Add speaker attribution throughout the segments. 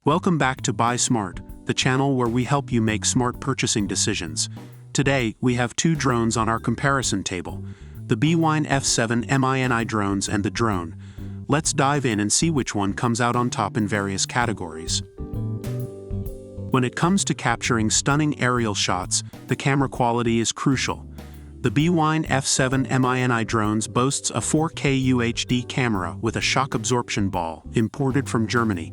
Speaker 1: Welcome back to Buy Smart, the channel where we help you make smart purchasing decisions. Today, we have two drones on our comparison table, the Bwine F7MINI drones and the drone. Let's dive in and see which one comes out on top in various categories. When it comes to capturing stunning aerial shots, the camera quality is crucial. The Bwine F7MINI drones boasts a 4K UHD camera with a shock absorption ball, imported from Germany.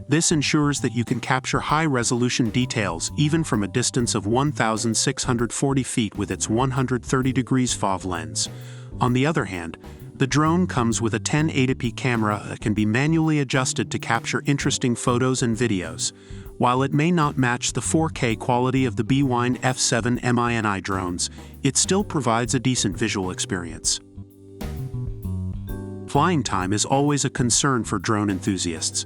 Speaker 1: This ensures that you can capture high-resolution details even from a distance of 1,640 feet with its 130 degrees FOV lens. On the other hand, the drone comes with a 1080p camera that can be manually adjusted to capture interesting photos and videos. While it may not match the 4K quality of the Bwine F7MINI drones, it still provides a decent visual experience. Flying time is always a concern for drone enthusiasts.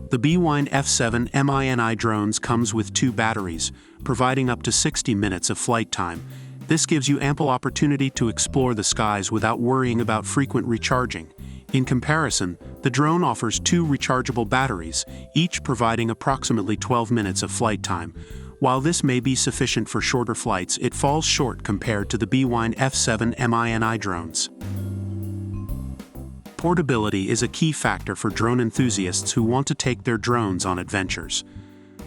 Speaker 1: The Bwine F7MINI drones comes with two batteries, providing up to 60 minutes of flight time. This gives you ample opportunity to explore the skies without worrying about frequent recharging. In comparison, the drone offers two rechargeable batteries, each providing approximately 12 minutes of flight time. While this may be sufficient for shorter flights, it falls short compared to the Bwine F7MINI drones. Portability is a key factor for drone enthusiasts who want to take their drones on adventures.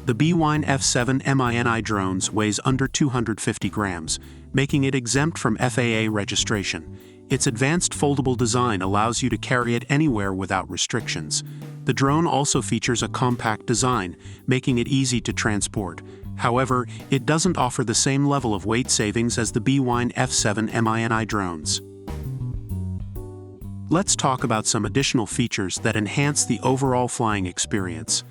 Speaker 1: The Bwine F7MINI drones weighs under 250 grams, making it exempt from FAA registration. Its advanced foldable design allows you to carry it anywhere without restrictions. The drone also features a compact design, making it easy to transport. However, it doesn't offer the same level of weight savings as the Bwine F7MINI drones. Let's talk about some additional features that enhance the overall flying experience.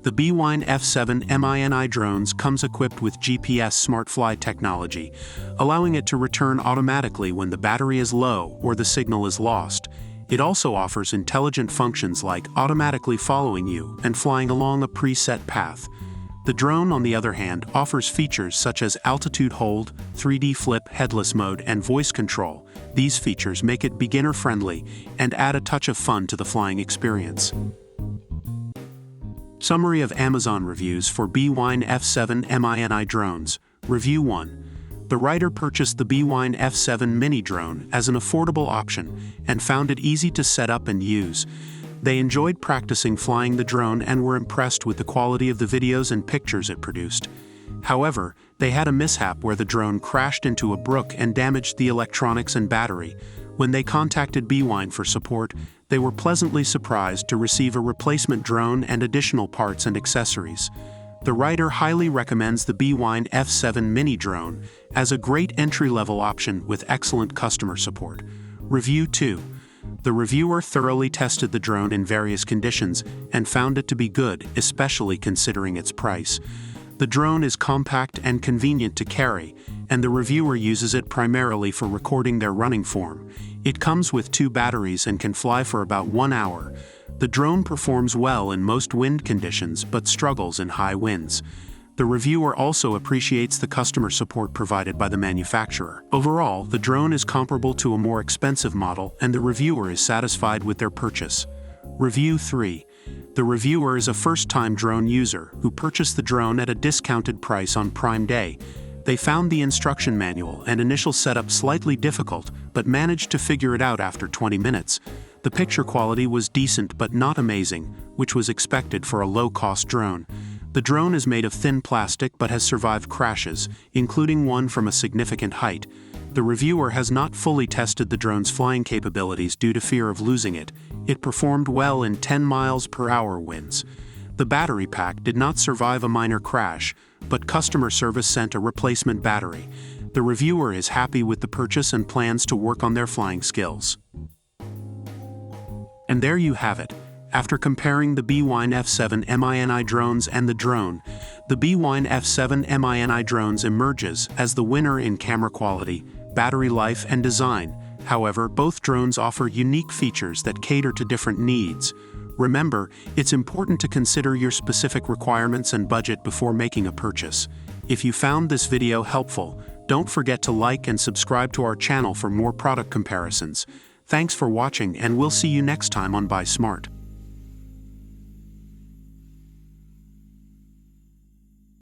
Speaker 1: The Bwine F7MINI drones comes equipped with GPS Smart Fly technology, allowing it to return automatically when the battery is low or the signal is lost. It also offers intelligent functions like automatically following you and flying along a preset path. The drone, on the other hand, offers features such as altitude hold, 3D flip, headless mode, and voice control. These features make it beginner-friendly and add a touch of fun to the flying experience. Summary of Amazon reviews for Bwine F7MINI drones. Review 1. The writer purchased the Bwine F7MINI drone as an affordable option and found it easy to set up and use. They enjoyed practicing flying the drone and were impressed with the quality of the videos and pictures it produced. However, they had a mishap where the drone crashed into a brook and damaged the electronics and battery. When they contacted Bwine for support, they were pleasantly surprised to receive a replacement drone and additional parts and accessories. The writer highly recommends the Bwine F7MINI drone as a great entry-level option with excellent customer support. Review 2. The reviewer thoroughly tested the drone in various conditions and found it to be good, especially considering its price. The drone is compact and convenient to carry, and the reviewer uses it primarily for recording their running form. It comes with two batteries and can fly for about 1 hour. The drone performs well in most wind conditions but struggles in high winds. The reviewer also appreciates the customer support provided by the manufacturer. Overall, the drone is comparable to a more expensive model, and the reviewer is satisfied with their purchase. Review 3. The reviewer is a first-time drone user who purchased the drone at a discounted price on Prime Day. They found the instruction manual and initial setup slightly difficult, but managed to figure it out after 20 minutes. The picture quality was decent but not amazing, which was expected for a low-cost drone. The drone is made of thin plastic but has survived crashes, including one from a significant height. The reviewer has not fully tested the drone's flying capabilities due to fear of losing it. It performed well in 10 miles per hour winds. The battery pack did not survive a minor crash, but customer service sent a replacement battery. The reviewer is happy with the purchase and plans to work on their flying skills. And there you have it. After comparing the Bwine F7MINI drones and the drone, the Bwine F7MINI drones emerges as the winner in camera quality, battery life, and design. However, both drones offer unique features that cater to different needs. Remember, it's important to consider your specific requirements and budget before making a purchase. If you found this video helpful, don't forget to like and subscribe to our channel for more product comparisons. Thanks for watching, and we'll see you next time on Buy Smart.